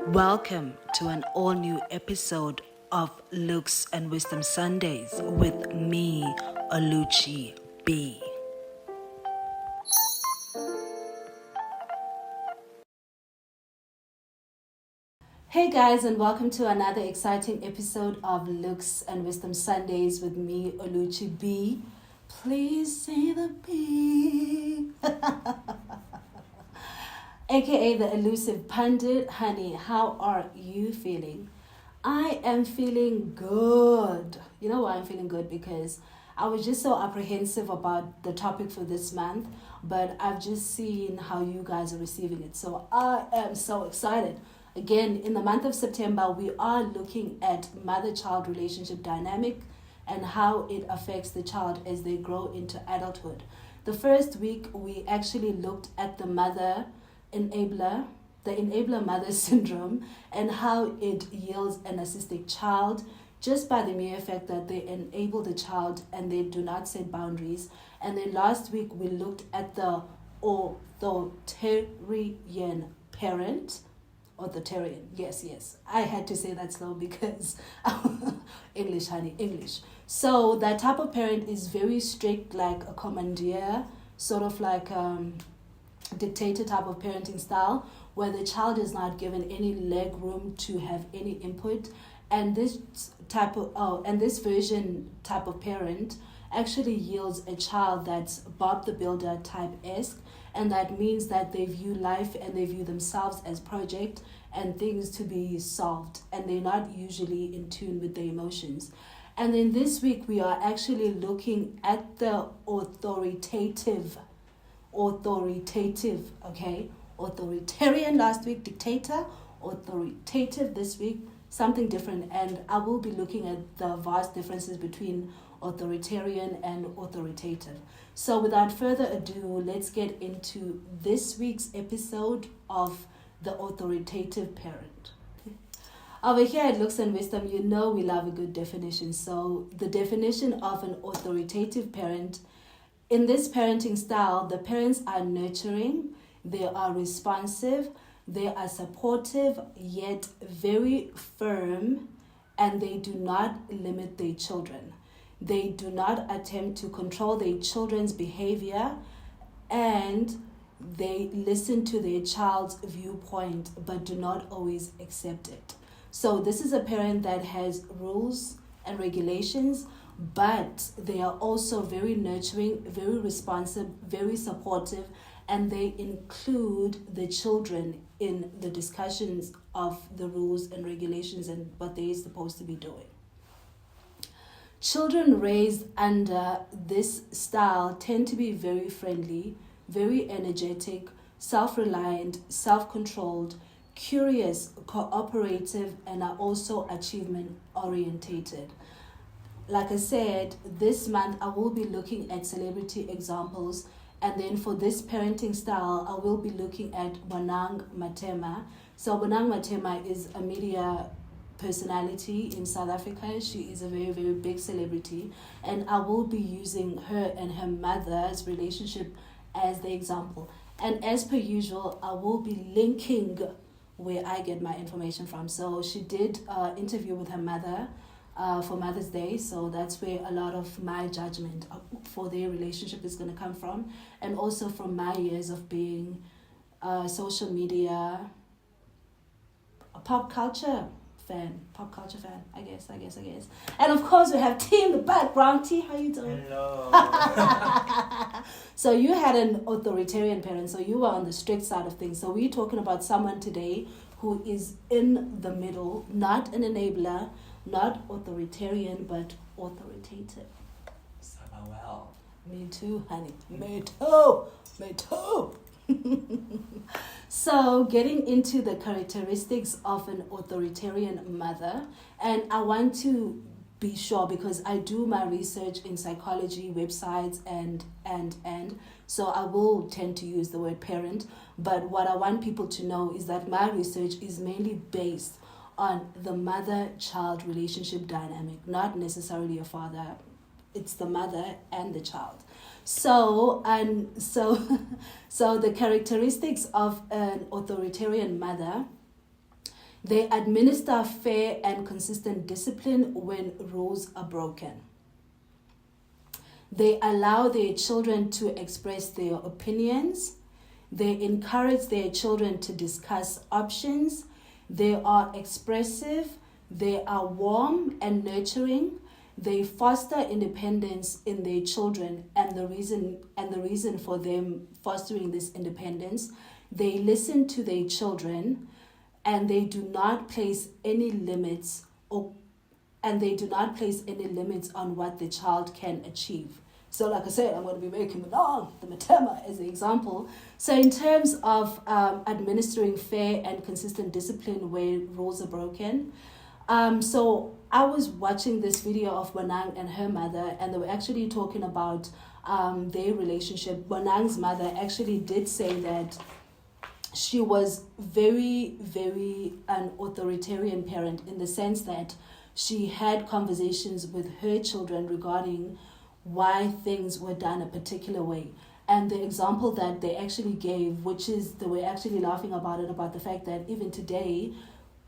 Welcome to an all-new episode of Looks and Wisdom Sundays with me, Oluchi B. Hey guys, and welcome to another exciting episode of Looks and Wisdom Sundays with me, Oluchi B. Please say the B. AKA the elusive pundit. Honey, how are you feeling? I am feeling good. You know why I'm feeling good? Because I was just so apprehensive about the topic for this month, but I've just seen how you guys are receiving it. So I am so excited. Again, in the month of September, we are looking at mother-child relationship dynamic and how it affects the child as they grow into adulthood. The first week, we actually looked at the enabler mother syndrome, and how it yields an narcissistic child just by the mere fact that they enable the child and they do not set boundaries. And then last week we looked at the authoritarian parent. Authoritarian, yes. I had to say that slow because English, honey, English. So that type of parent is very strict, like a commandeer, sort of like dictator type of parenting style, where the child is not given any leg room to have any input. And this version type of parent actually yields a child that's Bob the Builder type-esque, and that means that they view life and they view themselves as project and things to be solved, and they're not usually in tune with their emotions. And then this week we are actually looking at the authoritative, okay? Authoritarian last week, dictator, authoritative this week, something different. And I will be looking at the vast differences between authoritarian and authoritative. So without further ado, let's get into this week's episode of the authoritative parent. Over here at Looks and Wisdom, you know we love a good definition. So the definition of an authoritative parent: in this parenting style, the parents are nurturing, they are responsive, they are supportive, yet very firm, and they do not limit their children. They do not attempt to control their children's behavior, and they listen to their child's viewpoint but do not always accept it. So this is a parent that has rules and regulations, but they are also very nurturing, very responsive, very supportive, and they include the children in the discussions of the rules and regulations and what they're supposed to be doing. Children raised under this style tend to be very friendly, very energetic, self-reliant, self-controlled, curious, cooperative, and are also achievement-orientated. Like I said, this month I will be looking at celebrity examples, and then for this parenting style, I will be looking at Bonang Matema. So Bonang Matema is a media personality in South Africa. She is a very, very big celebrity, and I will be using her and her mother's relationship as the example. And as per usual, I will be linking where I get my information from. So she did an interview with her mother for Mother's Day, so that's where a lot of my judgment for their relationship is going to come from, and also from my years of being social media, a pop culture fan, I guess. And of course we have T in the background. T, how you doing? Hello. So you had an authoritarian parent, so you were on the strict side of things. So we're talking about someone today who is in the middle, not an enabler, not authoritarian, but authoritative. Well. Me too, honey. Me too. So getting into the characteristics of an authoritarian mother, and I want to be sure because I do my research in psychology websites and so I will tend to use the word parent, but what I want people to know is that my research is mainly based on the mother-child relationship dynamic, not necessarily a father. It's the mother and the child. So the characteristics of an authoritarian mother They administer fair and consistent discipline when rules are broken. They allow their children to express their opinions. They encourage their children to discuss options. They are expressive. They are warm and nurturing. They foster independence in their children, and the reason for them fostering this independence, they listen to their children, and they do not place any limits on what the child can achieve. So like I said, I'm going to be making the Matema as the example. So in terms of administering fair and consistent discipline where rules are broken, so I was watching this video of Bonang and her mother, and they were actually talking about their relationship. Bonang's mother actually did say that she was very, very an authoritarian parent, in the sense that she had conversations with her children regarding why things were done a particular way. And the example that they actually gave, which is, they were actually laughing about it, about the fact that even today,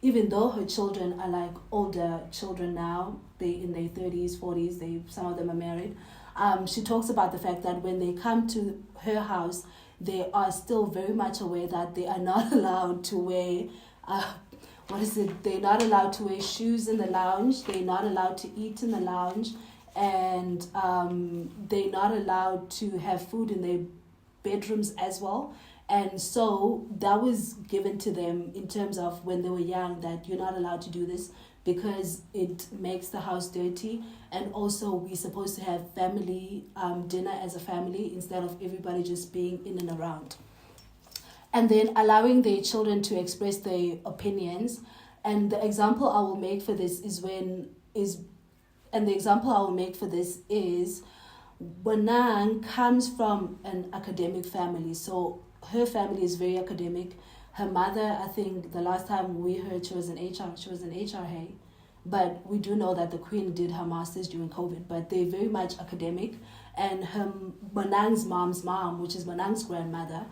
even though her children are like older children now, they in their 30s, 40s, some of them are married, she talks about the fact that when they come to her house, they are still very much aware that they are not allowed to wear, they're not allowed to wear shoes in the lounge, they're not allowed to eat in the lounge, and they're not allowed to have food in their bedrooms as well. And so that was given to them in terms of when they were young, that you're not allowed to do this because it makes the house dirty. And also we're supposed to have family dinner as a family instead of everybody just being in and around. And then allowing their children to express their opinions. And the example I will make for this is Bonang comes from an academic family. So her family is very academic. Her mother, I think the last time we heard, she was an HRA. But we do know that the Queen did her master's during COVID, but they're very much academic. And Bonang's mom's mom, which is Bonang's grandmother,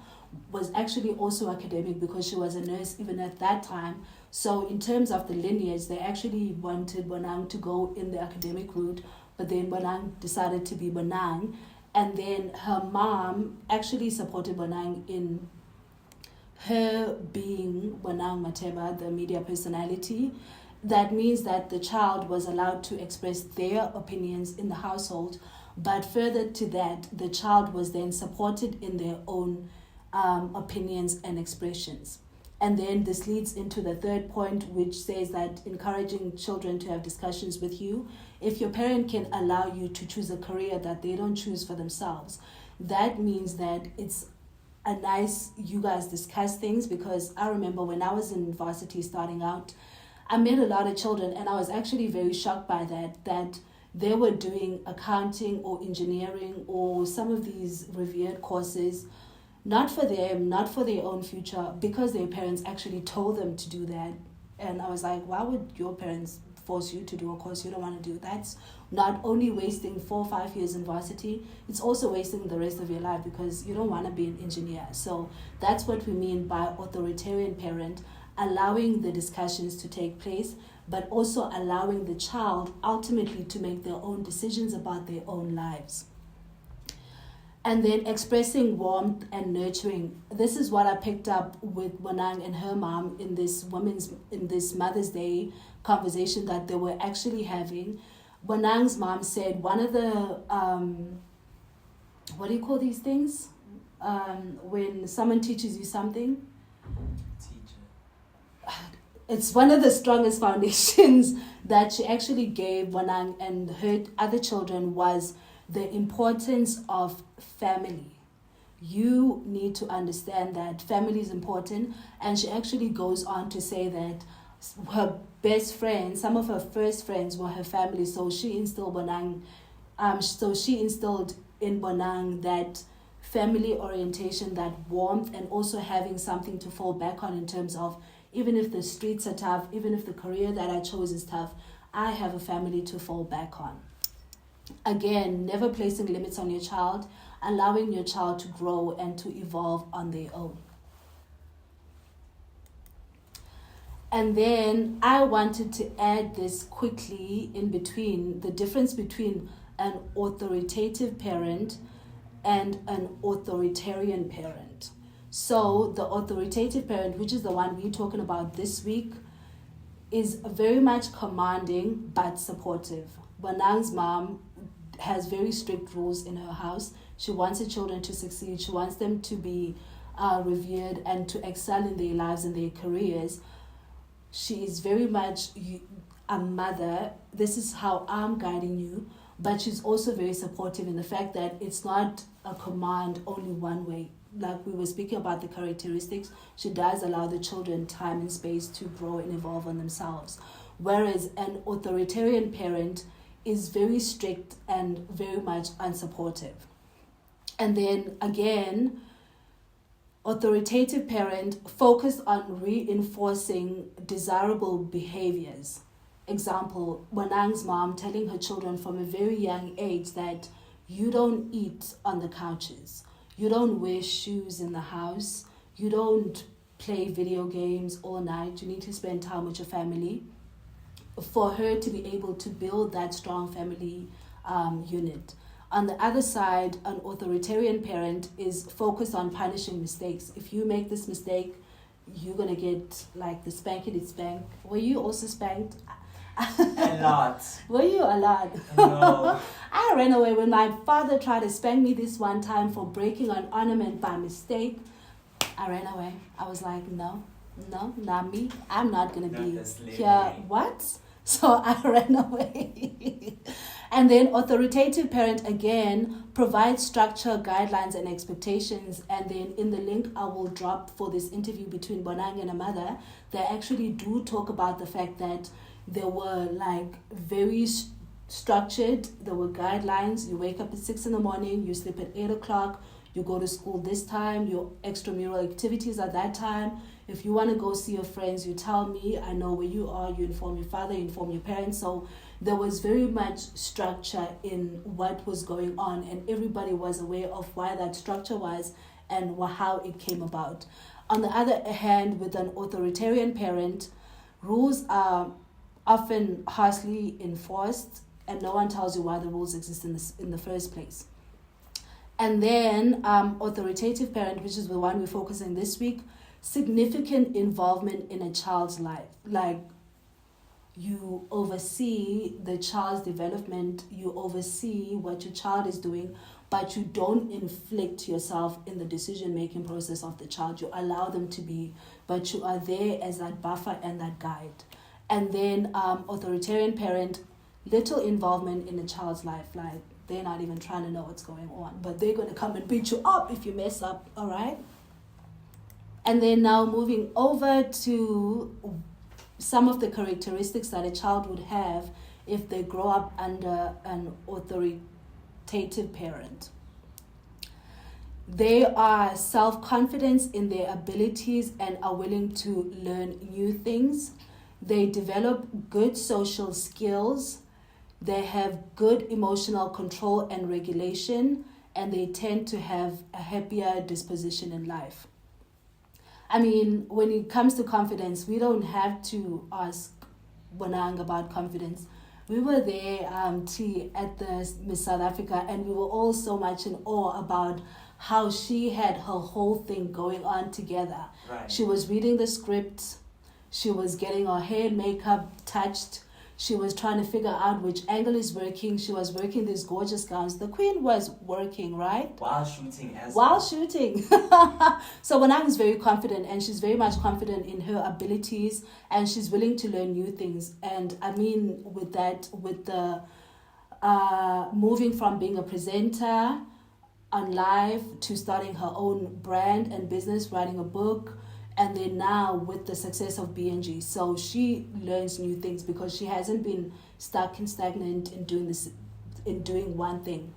was actually also academic because she was a nurse even at that time. So in terms of the lineage, they actually wanted Bonang to go in the academic route, but then Bonang decided to be Bonang. And then her mom actually supported Bonang in her being Bonang Mateba, the media personality. That means that the child was allowed to express their opinions in the household, but further to that, the child was then supported in their own opinions and expressions. And then this leads into the third point, which says that encouraging children to have discussions with you. If your parent can allow you to choose a career that they don't choose for themselves, that means that it's a nice, you guys discuss things. Because I remember when I was in varsity starting out, I met a lot of children, and I was actually very shocked by that they were doing accounting or engineering or some of these revered courses, not for them, not for their own future, because their parents actually told them to do that. And I was like, why would your parents force you to do a course you don't want to do? That's not only wasting 4 or 5 years in varsity, it's also wasting the rest of your life because you don't want to be an engineer. So that's what we mean by authoritarian parent, allowing the discussions to take place, but also allowing the child ultimately to make their own decisions about their own lives. And then expressing warmth and nurturing. This is what I picked up with Bonang and her mom in this Mother's Day conversation that they were actually having. Bonang's mom said one of the, what do you call these things? When someone teaches you something? Teacher. It's one of the strongest foundations that she actually gave Bonang and her other children was the importance of family. You need to understand that family is important. And she actually goes on to say that her best friends, some of her first friends were her family. So she instilled in Bonang that family orientation, that warmth, and also having something to fall back on in terms of, even if the streets are tough, even if the career that I chose is tough, I have a family to fall back on. Again, never placing limits on your child, allowing your child to grow and to evolve on their own. And then I wanted to add this quickly in between, the difference between an authoritative parent and an authoritarian parent. So the authoritative parent, which is the one we're talking about this week, is very much commanding but supportive. Bonang's mom has very strict rules in her house. She wants her children to succeed. She wants them to be revered and to excel in their lives and their careers. She is very much a mother. This is how I'm guiding you. But she's also very supportive in the fact that it's not a command only one way. Like we were speaking about the characteristics, she does allow the children time and space to grow and evolve on themselves. Whereas an authoritarian parent is very strict and very much unsupportive. And then again, authoritative parent focused on reinforcing desirable behaviors. Example, Bonang's mom telling her children from a very young age that you don't eat on the couches, you don't wear shoes in the house, you don't play video games all night, you need to spend time with your family, for her to be able to build that strong family unit. On the other side, an authoritarian parent is focused on punishing mistakes. If you make this mistake, you're going to get like the spankity spank. Were you also spanked? A lot. Were you a lot? No. I ran away when my father tried to spank me this one time for breaking an ornament by mistake. I ran away. I was like, no, not me. I'm not going to be here. What? So I ran away. And then authoritative parent again provides structure, guidelines, and expectations. And then in the link I will drop for this interview between Bonang and a mother, they actually do talk about the fact that they were like very structured. There were guidelines. You wake up at 6 a.m, you sleep at 8 o'clock, you go to school this time, your extramural activities at that time. If you want to go see your friends, you tell me, I know where you are, you inform your father, you inform your parents. So there was very much structure in what was going on, and everybody was aware of why that structure was and how it came about. On the other hand, with an authoritarian parent, rules are often harshly enforced and no one tells you why the rules exist in the first place. And then authoritative parent, which is the one we're focusing this week, significant involvement in a child's life. Like you oversee the child's development, you oversee what your child is doing, but you don't inflict yourself in the decision-making process of the child. You allow them to be, but you are there as that buffer and that guide. And then authoritarian parent, little involvement in a child's life. Like they're not even trying to know what's going on, but they're going to come and beat you up if you mess up, all right? And then now moving over to some of the characteristics that a child would have if they grow up under an authoritative parent. They are self-confident in their abilities and are willing to learn new things. They develop good social skills. They have good emotional control and regulation, and they tend to have a happier disposition in life. I mean, when it comes to confidence, we don't have to ask Bonang about confidence. We were there at the Miss South Africa, and we were all so much in awe about how she had her whole thing going on together. Right. She was reading the script. She was getting her hair and makeup touched. She was trying to figure out which angle is working. She was working these gorgeous gowns. The queen was working, right? While shooting shooting. So Bonang is very confident, and she's very much confident in her abilities, and she's willing to learn new things. And I mean, with that, with the moving from being a presenter on live to starting her own brand and business, writing a book, and then now with the success of BNG. So she learns new things because she hasn't been stuck and stagnant in doing one thing.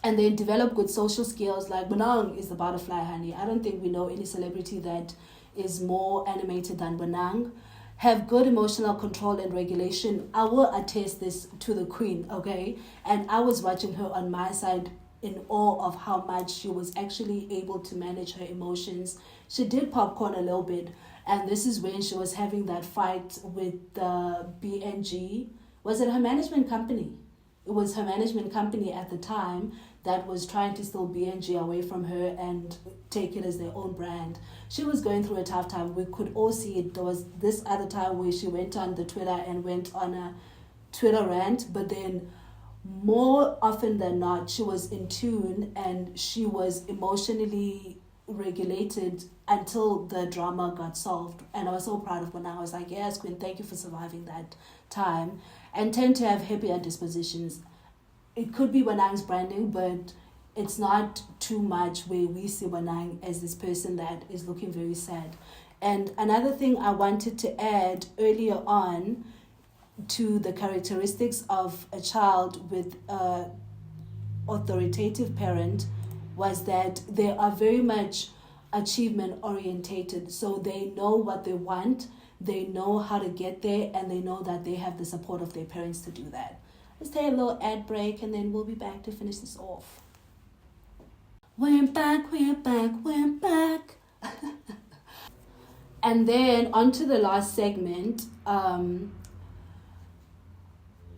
And then develop good social skills. Like Bonang is the butterfly, honey. I don't think we know any celebrity that is more animated than Bonang. Have good emotional control and regulation. I will attest this to the queen, okay? And I was watching her on my side in awe of how much she was actually able to manage her emotions. She did popcorn a little bit, And this is when she was having that fight with the BNG. Was it her management company? It was her management company at the time that was trying to steal BNG away from her and take it as their own brand. She was going through a tough time. We could all see it. There was this other time where she went on the Twitter and went on a Twitter rant, but then more often than not, she was in tune and she was emotionally regulated until the drama got solved. And I was so proud of her now. I was like, yes, Queen, thank you for surviving that time. And tend to have happier dispositions. It could be Wanang's branding, but it's not too much where we see Wanang as this person that is looking very sad. And another thing I wanted to add earlier on to the characteristics of a child with an authoritative parent was that they are very much achievement orientated. So they know what they want, they know how to get there, and they know that they have the support of their parents to do that. Let's take a little ad break and then we'll be back to finish this off. We're back. And then on to the last segment,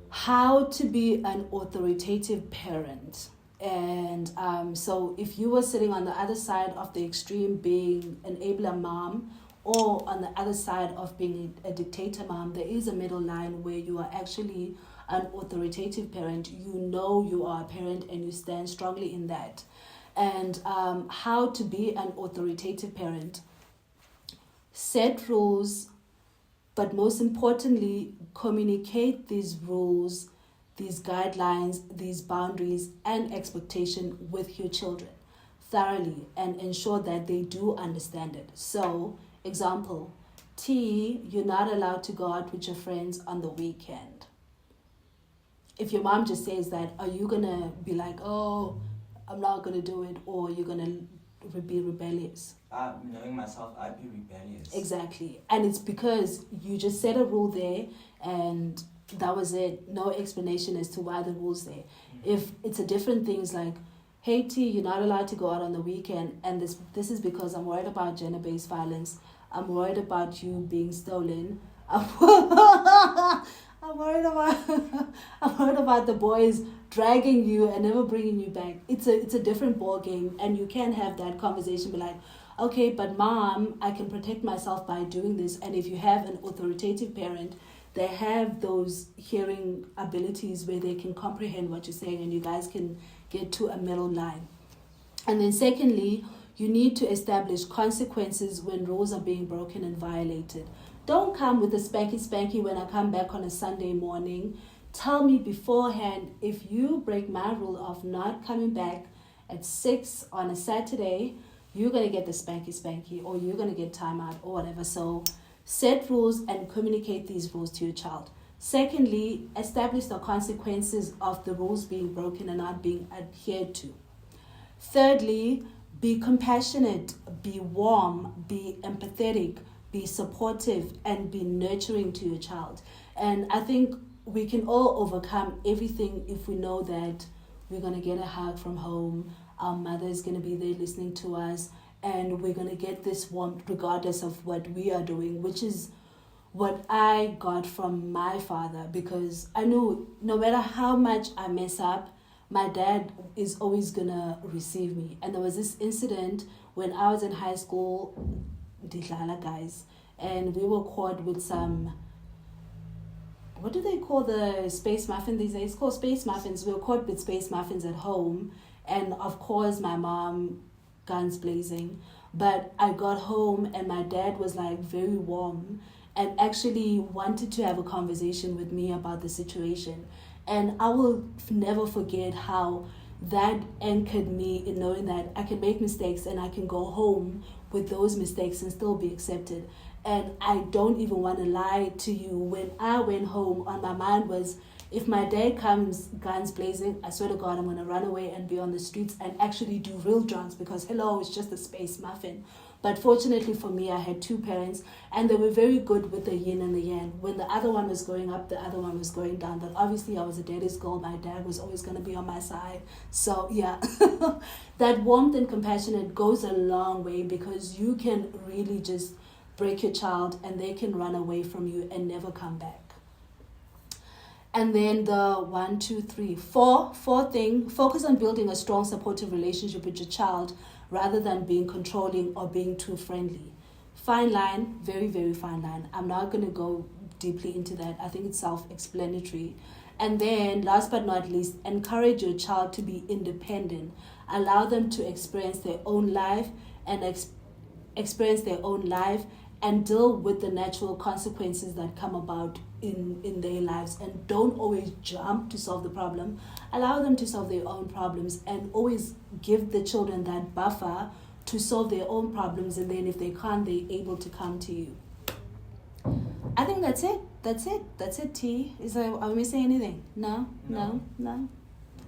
how to be an authoritative parent. And so if you were sitting on the other side of the extreme being an enabler mom, or on the other side of being a dictator mom, there is a middle line where you are actually an authoritative parent. You know you are a parent and you stand strongly in that. And how to be an authoritative parent. Set rules, but most importantly, communicate these rules, these guidelines, these boundaries and expectation with your children thoroughly and ensure that they do understand it. So, example, T, you're not allowed to go out with your friends on the weekend. If your mom just says that, are you going to be like, oh, I'm not going to do it, or you're going to be rebellious? Knowing myself, I'd be rebellious. Exactly. And it's because you just set a rule there and that was it. No explanation as to why the rule's there. Mm-hmm. If it's a different things like, hey T, you're not allowed to go out on the weekend, and this is because I'm worried about gender-based violence. I'm worried about you being stolen. I'm worried about the boys dragging you and never bringing you back. It's a different ball game, and you can have that conversation. Be like, okay, but mom, I can protect myself by doing this. And if you have an authoritative parent, they have those hearing abilities where they can comprehend what you're saying, and you guys can get to a middle line. And then secondly, you need to establish consequences when rules are being broken and violated. Don't come with a spanky when I come back on a Sunday morning. Tell me beforehand, if you break my rule of not coming back at 6 on a Saturday, you're going to get the spanky or you're going to get time out or whatever. So set rules and communicate these rules to your child. Secondly, establish the consequences of the rules being broken and not being adhered to. Thirdly, be compassionate, be warm, be empathetic, be supportive, and be nurturing to your child. And I think we can all overcome everything if we know that we're going to get a hug from home, our mother is going to be there listening to us, and we're going to get this warmth regardless of what we are doing, which is what I got from my father, because I knew no matter how much I mess up, my dad is always going to receive me. And there was this incident when I was in high school, Didlala guys, and we were caught with some, what do they call the space muffin these days? It's called space muffins. We were caught with space muffins at home. And of course, my mom, guns blazing. But I got home and my dad was like very warm and actually wanted to have a conversation with me about the situation. And I will never forget how that anchored me in knowing that I can make mistakes and I can go home with those mistakes and still be accepted. And I don't even want to lie to you. When I went home, on my mind was, if my dad comes guns blazing, I swear to God, I'm going to run away and be on the streets and actually do real drugs, because hello, it's just a space muffin. But fortunately for me, I had two parents and they were very good with the yin and the yang. When the other one was going up, the other one was going down. But obviously I was a daddy's girl. My dad was always going to be on my side. So yeah, that warmth and compassion, it goes a long way, because you can really just break your child, and they can run away from you and never come back. And then the 4th thing, focus on building a strong supportive relationship with your child rather than being controlling or being too friendly. Fine line, very, very fine line. I'm not going to go deeply into that. I think it's self-explanatory. And then last but not least, encourage your child to be independent. Allow them to experience their own life and and deal with the natural consequences that come about in their lives, and don't always jump to solve the problem. Allow them to solve their own problems, and always give the children that buffer to solve their own problems, and then if they can't, they're able to come to you. I think that's it. T. Are we missing anything? No.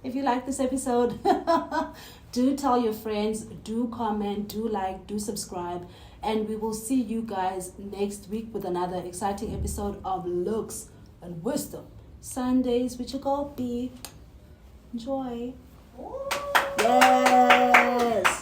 If you like this episode, do tell your friends, do comment, do like, do subscribe. And we will see you guys next week with another exciting episode of Looks and Wisdom. Sundays with your girl B. Enjoy. Yes.